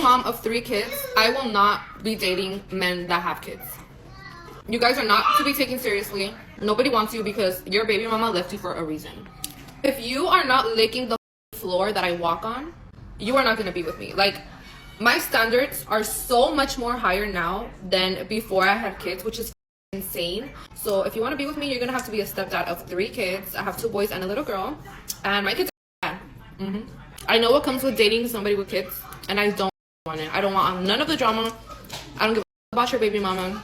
mom of 3 kids, I will not be dating men that have kids. You guys are not to be taken seriously. Nobody wants you because your baby mama left you for a reason. If you are not licking the floor that I walk on, you are not going to be with me. Like, my standards are so much more higher now than before I had kids, which is insane. So if you want to be with me, you're going to have to be a stepdad of 3 kids. I have 2 boys and a little girl. And my kids are bad. I know what comes with dating somebody with kids, and I don't want it. I don't want none of the drama. I don't give a about your baby mama.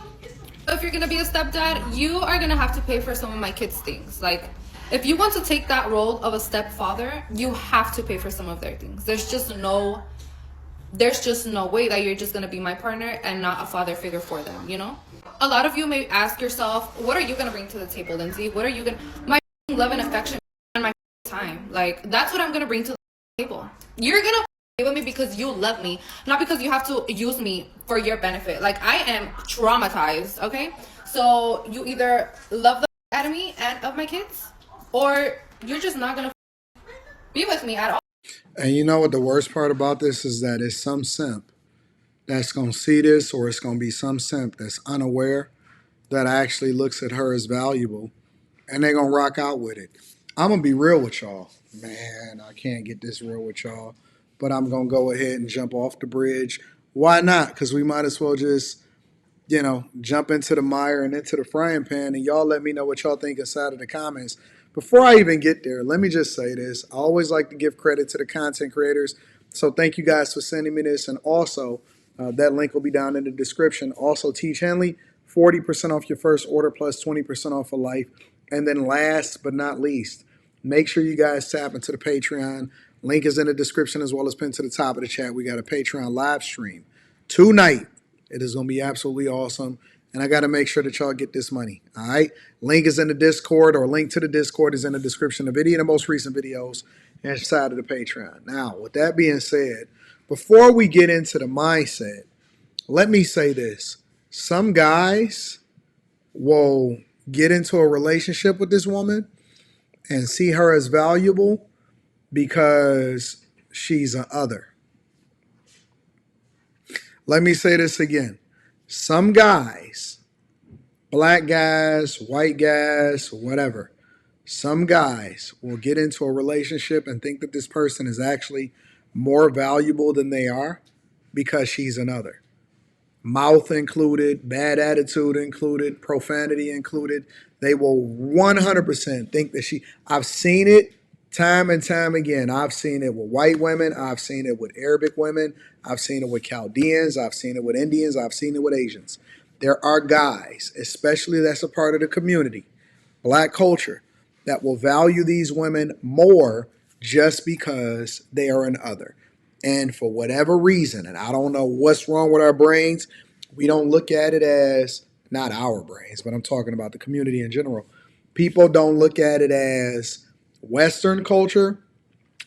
If you're gonna be a stepdad, you are gonna have to pay for some of my kids' things. Like, if you want to take that role of a stepfather, you have to pay for some of their things. There's just no way that you're just gonna be my partner and not a father figure for them, you know? A lot of you may ask yourself, what are you gonna bring to the table, Lindsay? What are you gonna, my love and affection and my time. Like, that's what I'm gonna bring to the table. You're gonna with me because you love me, not because you have to use me for your benefit. Like, I am traumatized, okay? So you either love the out of me and of my kids, or you're just not gonna be with me at all. And you know what the worst part about this is, that it's some simp that's gonna see this, or it's gonna be some simp that's unaware that actually looks at her as valuable, and they're gonna rock out with it. I'm gonna be real with y'all. Man, I can't get this real with y'all, but I'm gonna go ahead and jump off the bridge. Why not? Because we might as well just, jump into the mire and into the frying pan, and y'all let me know what y'all think inside of the comments. Before I even get there, let me just say this. I always like to give credit to the content creators, so thank you guys for sending me this, and also that link will be down in the description. Also, Teach Henley, 40% off your first order plus 20% off for life. And then last but not least, make sure you guys tap into the Patreon. Link is in the description as well as pinned to the top of the chat. We got a Patreon live stream tonight. It is going to be absolutely awesome. And I got to make sure that y'all get this money. All right. Link is in the Discord, or link to the Discord is in the description of the video and the most recent videos inside of the Patreon. Now, with that being said, before we get into the mindset, let me say this. Some guys will get into a relationship with this woman and see her as valuable because she's an other. Let me say this again. Some guys, black guys, white guys, whatever, some guys will get into a relationship and think that this person is actually more valuable than they are because she's another. Mouth included, bad attitude included, profanity included. They will 100% think that I've seen it time and time again. I've seen it with white women. I've seen it with Arabic women. I've seen it with Chaldeans. I've seen it with Indians. I've seen it with Asians. There are guys, especially that's a part of the community, black culture, that will value these women more just because they are an other. And for whatever reason, and I don't know what's wrong with our brains, we don't look at it as, not our brains, but I'm talking about the community in general. People don't look at it as Western culture.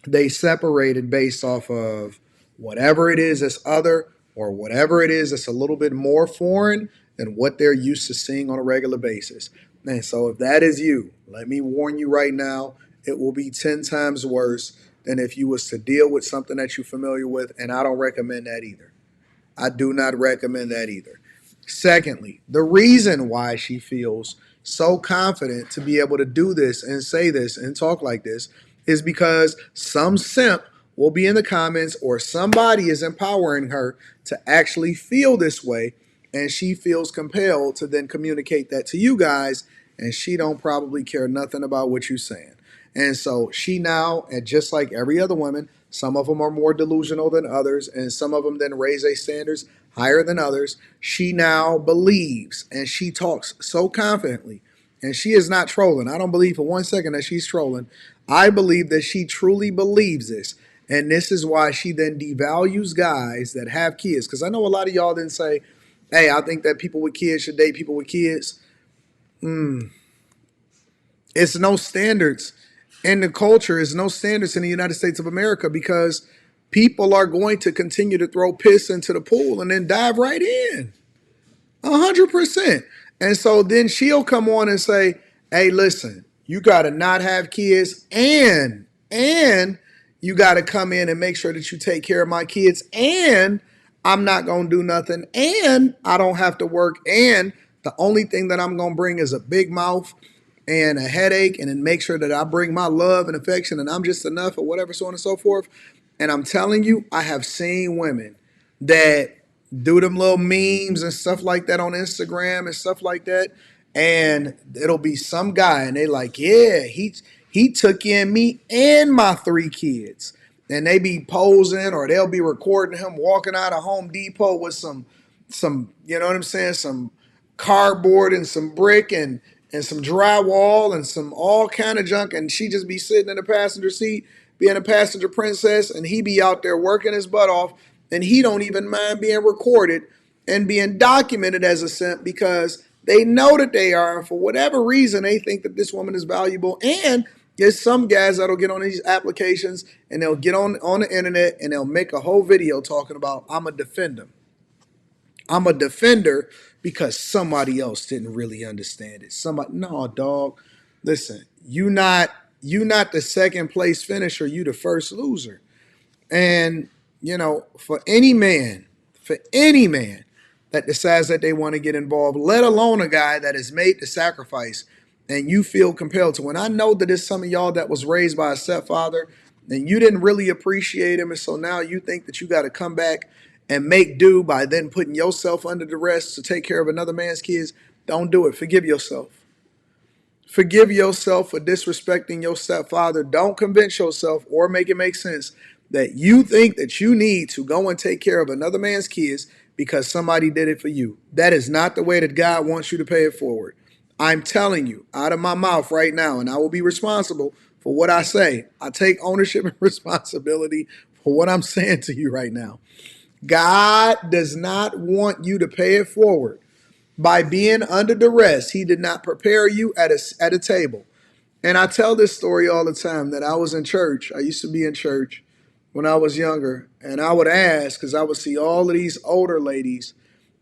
They separate it based off of whatever it is that's other, or whatever it is that's a little bit more foreign than what they're used to seeing on a regular basis. And so if that is you, let me warn you right now, it will be 10 times worse than if you was to deal with something that you're familiar with, and I don't recommend that either. I do not recommend that either. Secondly, the reason why she feels so confident to be able to do this and say this and talk like this is because some simp will be in the comments, or somebody is empowering her to actually feel this way, and she feels compelled to then communicate that to you guys, and she don't probably care nothing about what you're saying. And so she now, and just like every other woman, some of them are more delusional than others, and some of them then raise their standards higher than others. She now believes, and she talks so confidently, and she is not trolling. I don't believe for 1 second that she's trolling. I believe that she truly believes this. And this is why she then devalues guys that have kids. Because I know a lot of y'all didn't say, hey, I think that people with kids should date people with kids. It's no standards in the culture. It's no standards in the United States of America, because people are going to continue to throw piss into the pool and then dive right in. 100%. And so then she'll come on and say, hey, listen, you got to not have kids, and you got to come in and make sure that you take care of my kids, and I'm not going to do nothing, and I don't have to work, and the only thing that I'm going to bring is a big mouth and a headache, and then make sure that I bring my love and affection and I'm just enough or whatever, so on and so forth. And I'm telling you, I have seen women that do them little memes and stuff like that on Instagram and stuff like that. And it'll be some guy and they like, yeah, he took in me and my 3 kids. And they be posing or they'll be recording him walking out of Home Depot with some, you know what I'm saying, some cardboard and some brick and some drywall and some all kind of junk, and she just be sitting in the passenger seat being a passenger princess, and he be out there working his butt off, and he don't even mind being recorded and being documented as a simp because they know that they are, and for whatever reason they think that this woman is valuable. And there's some guys that'll get on these applications and they'll get on the internet and they'll make a whole video talking about I'm a defender. I'm a defender because somebody else didn't really understand it. Somebody, no, dog. Listen, you not the second place finisher, you the first loser. And for any man that decides that they want to get involved, let alone a guy that has made the sacrifice and you feel compelled to. And I know that it's some of y'all that was raised by a stepfather and you didn't really appreciate him. And so now you think that you got to come back and make do by then putting yourself under duress to take care of another man's kids. Don't do it. Forgive yourself. Forgive yourself for disrespecting your stepfather. Don't convince yourself or make it make sense that you think that you need to go and take care of another man's kids because somebody did it for you. That is not the way that God wants you to pay it forward. I'm telling you out of my mouth right now, and I will be responsible for what I say. I take ownership and responsibility for what I'm saying to you right now. God does not want you to pay it forward by being under duress. He did not prepare you at a table. And I tell this story all the time that I was in church. I used to be in church when I was younger. And I would ask, because I would see all of these older ladies,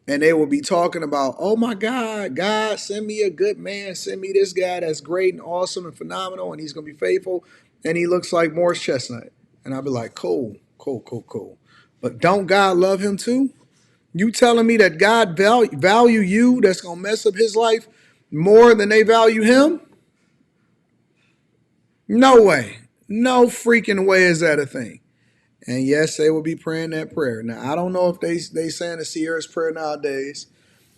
and they would be talking about, oh my God, God, send me a good man. Send me this guy that's great and awesome and phenomenal. And he's going to be faithful. And he looks like Morris Chestnut. And I'd be like, cool, cool, cool, cool. But don't God love him too? You telling me that God value you that's going to mess up his life more than they value him? No way. No freaking way is that a thing. And yes, they will be praying that prayer. Now, I don't know if they saying the Sierra's prayer nowadays,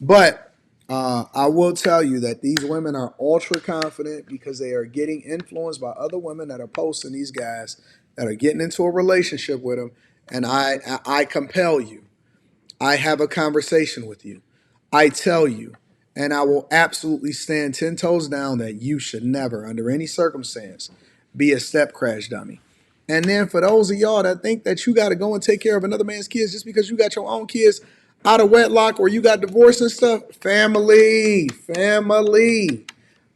but I will tell you that these women are ultra confident because they are getting influenced by other women that are posting these guys that are getting into a relationship with them. And I compel you. I have a conversation with you. I tell you, and I will absolutely stand 10 toes down that you should never, under any circumstance, be a step crash dummy. And then for those of y'all that think that you got to go and take care of another man's kids just because you got your own kids out of wedlock or you got divorced and stuff, family.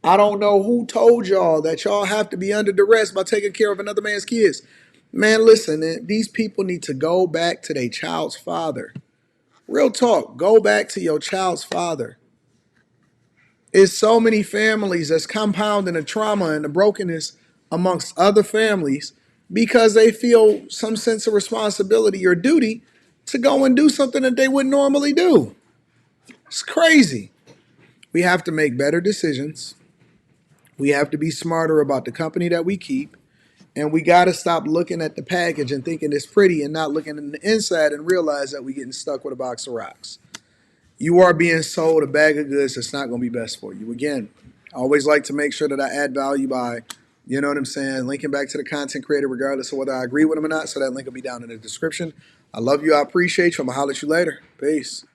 I don't know who told y'all that y'all have to be under duress by taking care of another man's kids. Man, listen, these people need to go back to their child's father. Real talk, go back to your child's father. It's so many families that's compounding the trauma and the brokenness amongst other families because they feel some sense of responsibility or duty to go and do something that they wouldn't normally do. It's crazy. We have to make better decisions. We have to be smarter about the company that we keep. And we got to stop looking at the package and thinking it's pretty and not looking in the inside and realize that we're getting stuck with a box of rocks. You are being sold a bag of goods that's not going to be best for you. Again, I always like to make sure that I add value by, you know what I'm saying, linking back to the content creator regardless of whether I agree with them or not. So that link will be down in the description. I love you. I appreciate you. I'm going to holler at you later. Peace.